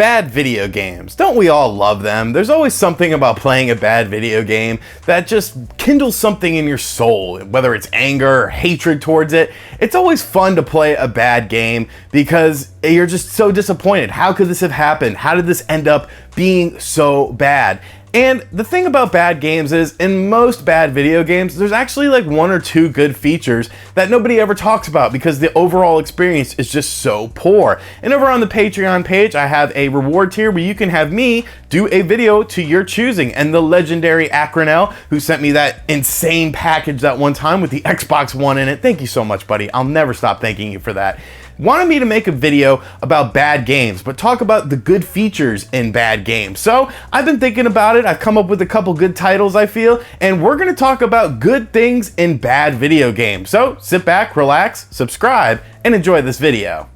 Bad video games. Don't we all love them? There's always something about playing a bad video game that just kindles something in your soul, whether it's anger or hatred towards it. It's always fun to play a bad game because you're just so disappointed. How could this have happened? How did this end up being so bad? And the thing about bad games is, in most bad video games, there's actually like one or two good features that nobody ever talks about because the overall experience is just so poor. And over on the Patreon page, I have a reward tier where you can have me do a video to your choosing. And the legendary Acronel, who sent me that insane package that one time with the Xbox One in it, thank you so much, buddy. I'll never stop thanking you for that. Wanted me to make a video about bad games, but talk about the good features in bad games. So I've been thinking about it. I've come up with a couple good titles, I feel, and we're gonna talk about good things in bad video games. So sit back, relax, subscribe, and enjoy this video.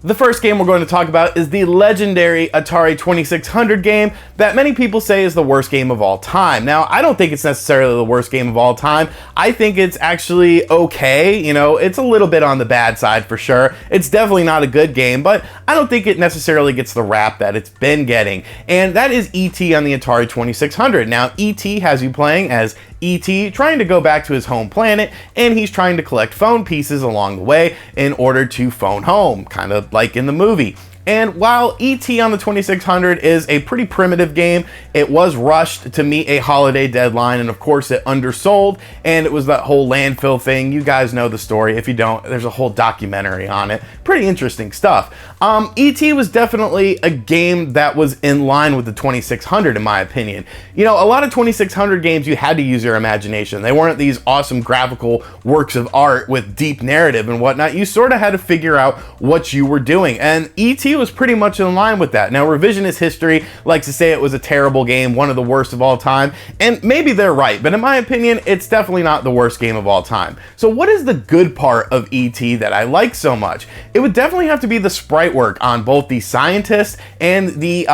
The first game we're going to talk about is the legendary Atari 2600 game that many people say is the worst game of all time. Now, I don't think it's necessarily the worst game of all time. I think it's actually okay. You know, it's a little bit on the bad side for sure. It's definitely not a good game, but I don't think it necessarily gets the rap that it's been getting. And that is E.T. on the Atari 2600. Now, E.T. has you playing as E.T. trying to go back to his home planet, and he's trying to collect phone pieces along the way in order to phone home, kind of like in the movie. And while E.T. on the 2600 is a pretty primitive game, it was rushed to meet a holiday deadline, and of course it undersold, and it was that whole landfill thing. You guys know the story. If you don't, there's a whole documentary on it. Pretty interesting stuff. E.T. was definitely a game that was in line with the 2600 in my opinion. You know, a lot of 2600 games you had to use your imagination. They weren't these awesome graphical works of art with deep narrative and whatnot. You sort of had to figure out what you were doing, and E.T. was pretty much in line with that. Now, revisionist history likes to say it was a terrible game, one of the worst of all time, and maybe they're right, but in my opinion, it's definitely not the worst game of all time. So what is the good part of E.T. that I like so much? It would definitely have to be the sprite work on both the scientist and the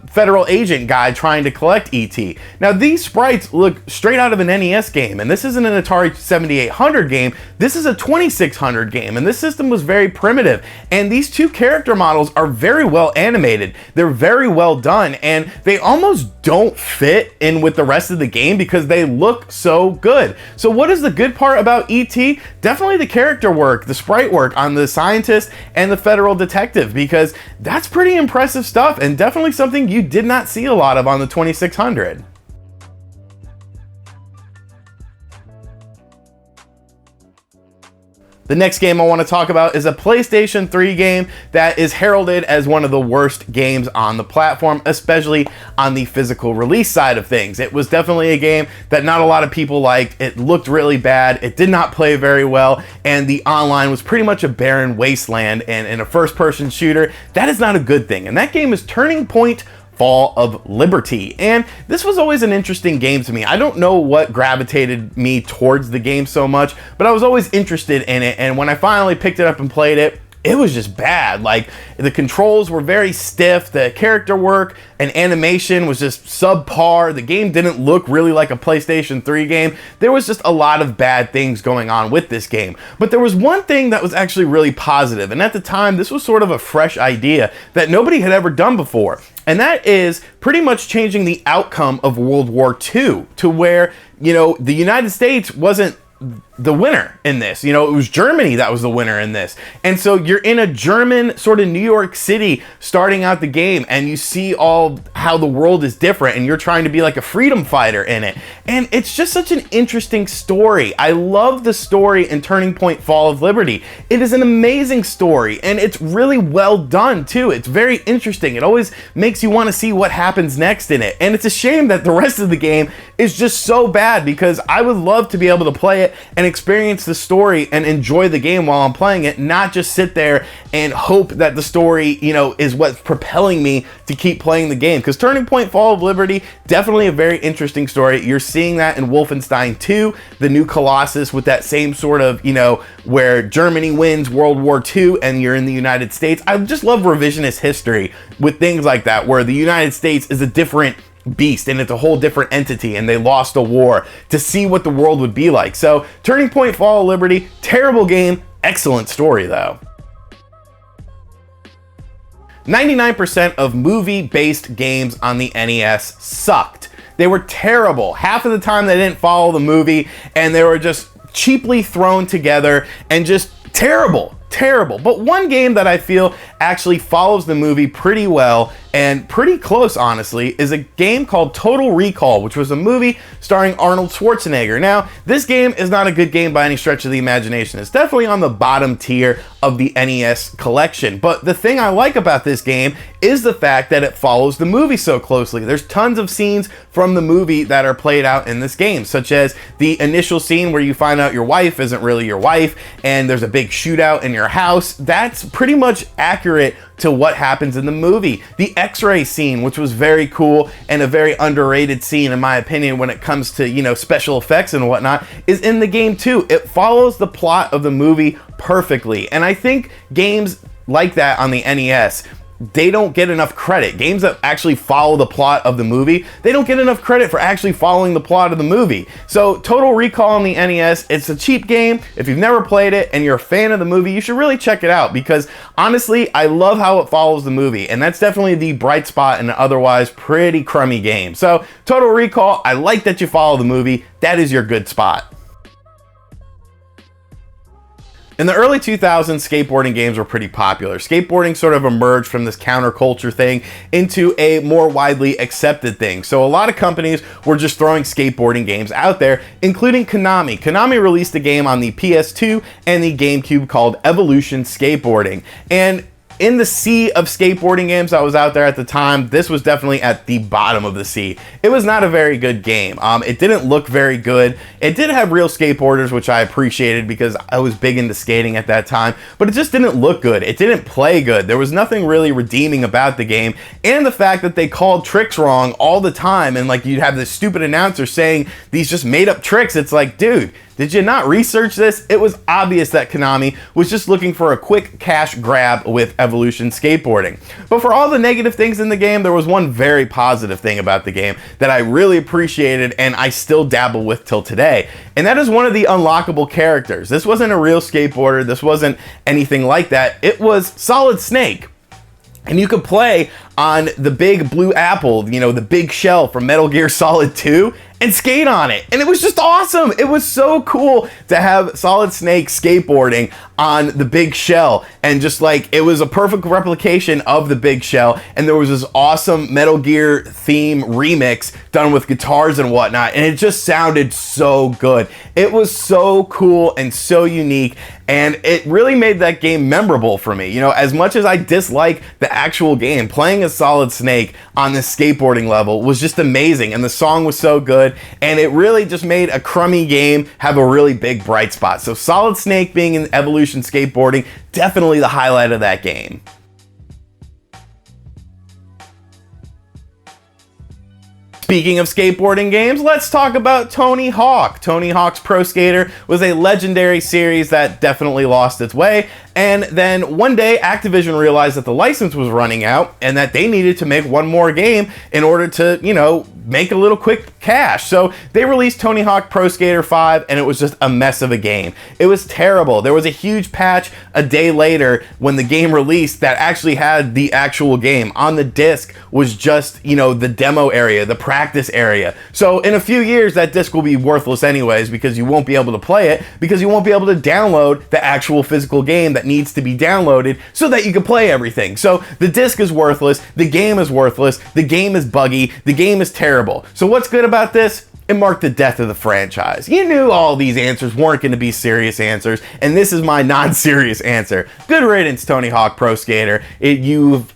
federal agent guy trying to collect E.T. Now, these sprites look straight out of an NES game, and this isn't an Atari 7800 game, this is a 2600 game, and this system was very primitive, and these two character models are very well animated, they're very well done, and they almost don't fit in with the rest of the game because they look so good. So what is the good part about E.T.? Definitely the character work, the sprite work on the scientist and the federal detective, because that's pretty impressive stuff and definitely something you did not see a lot of on the 2600. The next game I want to talk about is a PlayStation 3 game that is heralded as one of the worst games on the platform, especially on the physical release side of things. It was definitely a game that not a lot of people liked. It looked really bad, it did not play very well, and the online was pretty much a barren wasteland, and in a first-person shooter, that is not a good thing. And that game is Turning Point Fall of Liberty, and this was always an interesting game to me. I don't know what gravitated me towards the game so much, but I was always interested in it, and when I finally picked it up and played it, it was just bad. Like, the controls were very stiff, the character work and animation was just subpar, the game didn't look really like a PlayStation 3 game. There was just a lot of bad things going on with this game. But there was one thing that was actually really positive, and at the time, this was sort of a fresh idea that nobody had ever done before. And that is pretty much changing the outcome of World War II to where, you know, the United States wasn't the winner in this. You know, it was Germany that was the winner in this. And so you're in a German sort of New York City starting out the game, and you see all how the world is different, and you're trying to be like a freedom fighter in it. And it's just such an interesting story. I love the story in Turning Point Fall of Liberty. It is an amazing story, and it's really well done too. It's very interesting. It always makes you want to see what happens next in it. And it's a shame that the rest of the game is just so bad, because I would love to be able to play it and experience the story and enjoy the game while I'm playing it, not just sit there and hope that the story, you know, is what's propelling me to keep playing the game. Because because Turning Point Fall of Liberty, definitely a very interesting story. You're seeing that in Wolfenstein 2, the new Colossus, with that same sort of, where Germany wins World War II and you're in the United States. I just love revisionist history with things like that, where the United States is a different beast and it's a whole different entity and they lost a war, to see what the world would be like. So Turning Point Fall of Liberty, terrible game, excellent story though. 99% of movie-based games on the NES sucked. They were terrible. Half of the time they didn't follow the movie and they were just cheaply thrown together and just terrible. But one game that I feel actually follows the movie pretty well and pretty close, honestly, is a game called Total Recall, which was a movie starring Arnold Schwarzenegger. Now, this game is not a good game by any stretch of the imagination. It's definitely on the bottom tier of the NES collection. But the thing I like about this game is the fact that it follows the movie so closely. There's tons of scenes from the movie that are played out in this game, such as the initial scene where you find out your wife isn't really your wife, and there's a big shootout in your house. That's pretty much accurate to what happens in the movie. The X-ray scene, which was very cool and a very underrated scene in my opinion when it comes to, special effects and whatnot, is in the game too. It follows the plot of the movie perfectly. And I think games like that on the NES, they don't get enough credit. Games that actually follow the plot of the movie, they don't get enough credit for actually following the plot of the movie. So Total Recall on the NES, it's a cheap game. If you've never played it and you're a fan of the movie, you should really check it out, because honestly, I love how it follows the movie, and that's definitely the bright spot in an otherwise pretty crummy game. So Total Recall, I like that you follow the movie. That is your good spot. In the early 2000s, skateboarding games were pretty popular. Skateboarding sort of emerged from this counterculture thing into a more widely accepted thing. So a lot of companies were just throwing skateboarding games out there, including Konami. Konami released a game on the PS2 and the GameCube called Evolution Skateboarding. And in the sea of skateboarding games that was out there at the time, this was definitely at the bottom of the sea. It was not a very good game. It didn't look very good. It did have real skateboarders, which I appreciated because I was big into skating at that time, but it just didn't look good. It didn't play good. There was nothing really redeeming about the game, and the fact that they called tricks wrong all the time, and you'd have this stupid announcer saying these just made up tricks. It's like, dude, did you not research this? It was obvious that Konami was just looking for a quick cash grab with Evolution Skateboarding. But for all the negative things in the game, there was one very positive thing about the game that I really appreciated and I still dabble with till today. And that is one of the unlockable characters. This wasn't a real skateboarder. This wasn't anything like that. It was Solid Snake. And you could play on the big blue apple, the big shell from Metal Gear Solid 2, and skate on it. And it was just awesome. It was so cool to have Solid Snake skateboarding on the big shell, and just it was a perfect replication of the big shell. And there was this awesome Metal Gear theme remix done with guitars and whatnot, and it just sounded so good. It was so cool and so unique, and it really made that game memorable for me. As much as I dislike the actual game, playing as Solid Snake on this skateboarding level was just amazing, and the song was so good, and it really just made a crummy game have a really big bright spot. So Solid Snake being in Evolution Skateboarding, definitely the highlight of that game. Speaking of skateboarding games, let's talk about Tony Hawk. Tony Hawk's Pro Skater was a legendary series that definitely lost its way. And then one day, Activision realized that the license was running out and that they needed to make one more game in order to, make a little quick cash. So they released Tony Hawk Pro Skater 5, and it was just a mess of a game. It was terrible. There was a huge patch a day later when the game released that actually had the actual game. On the disc was just, the demo area, the practice area. So in a few years, that disc will be worthless anyways, because you won't be able to play it, because you won't be able to download the actual physical game that needs to be downloaded so that you can play everything. So the disc is worthless, the game is worthless, the game is buggy, the game is terrible. So what's good about this? It marked the death of the franchise. You knew all these answers weren't going to be serious answers, and this is my non-serious answer. Good riddance, Tony Hawk Pro Skater. You've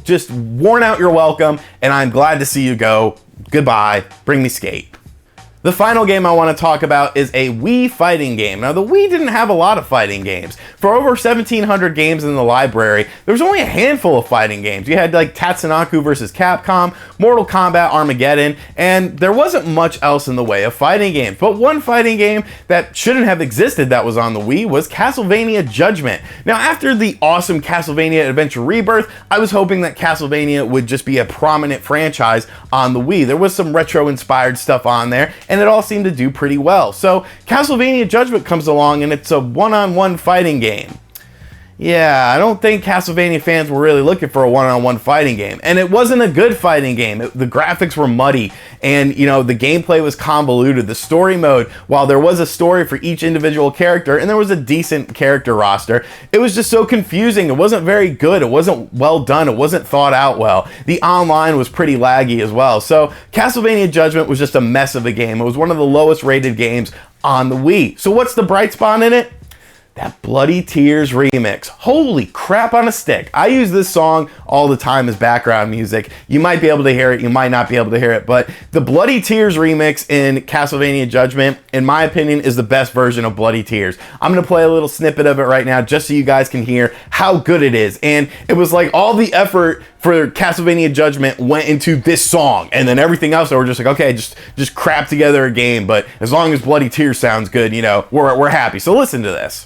just worn out your welcome, and I'm glad to see you go. Goodbye. Bring me skate. The final game I want to talk about is a Wii fighting game. Now, the Wii didn't have a lot of fighting games. For over 1,700 games in the library, there was only a handful of fighting games. You had like Tatsunoko vs. Capcom, Mortal Kombat Armageddon, and there wasn't much else in the way of fighting games. But one fighting game that shouldn't have existed that was on the Wii was Castlevania Judgment. Now, after the awesome Castlevania Adventure Rebirth, I was hoping that Castlevania would just be a prominent franchise on the Wii. There was some retro-inspired stuff on there, and it all seemed to do pretty well. So Castlevania Judgment comes along, and it's a one-on-one fighting game. Yeah, I don't think Castlevania fans were really looking for a one-on-one fighting game. And it wasn't a good fighting game. The graphics were muddy, and the gameplay was convoluted. The story mode, while there was a story for each individual character, and there was a decent character roster, it was just so confusing. It wasn't very good. It wasn't well done. It wasn't thought out well. The online was pretty laggy as well. So Castlevania Judgment was just a mess of a game. It was one of the lowest rated games on the Wii. So what's the bright spot in it? That Bloody Tears remix. Holy crap on a stick. I use this song all the time as background music. You might be able to hear it, you might not be able to hear it, but the Bloody Tears remix in Castlevania Judgment, in my opinion, is the best version of Bloody Tears. I'm gonna play a little snippet of it right now just so you guys can hear how good it is. And it was like all the effort for Castlevania Judgment went into this song, and then everything else they were just like, okay, just crap together a game, but as long as Bloody Tears sounds good, we're happy. So listen to this.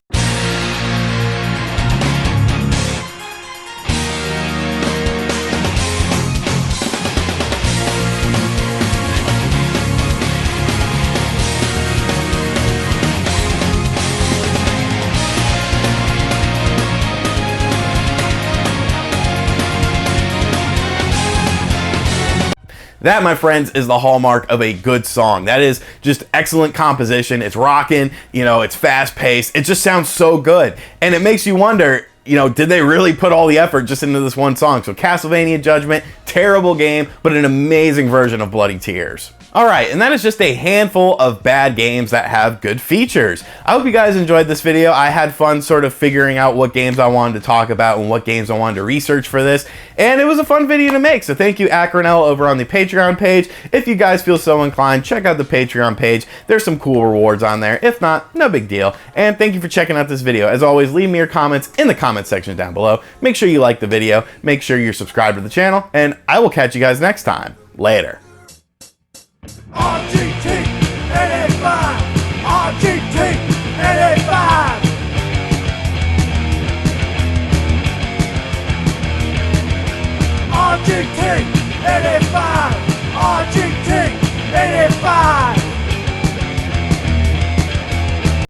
That, my friends, is the hallmark of a good song. That is just excellent composition. It's rocking, it's fast paced. It just sounds so good. And it makes you wonder, did they really put all the effort just into this one song? So Castlevania Judgment, terrible game, but an amazing version of Bloody Tears. Alright, and that is just a handful of bad games that have good features. I hope you guys enjoyed this video. I had fun sort of figuring out what games I wanted to talk about and what games I wanted to research for this, and it was a fun video to make, so thank you, Acronel, over on the Patreon page. If you guys feel so inclined, check out the Patreon page. There's some cool rewards on there. If not, no big deal. And thank you for checking out this video. As always, leave me your comments in the comment section down below. Make sure you like the video, make sure you're subscribed to the channel, and I will catch you guys next time. Later. RGT 85, RGT 85. RGT 85, RGT 85.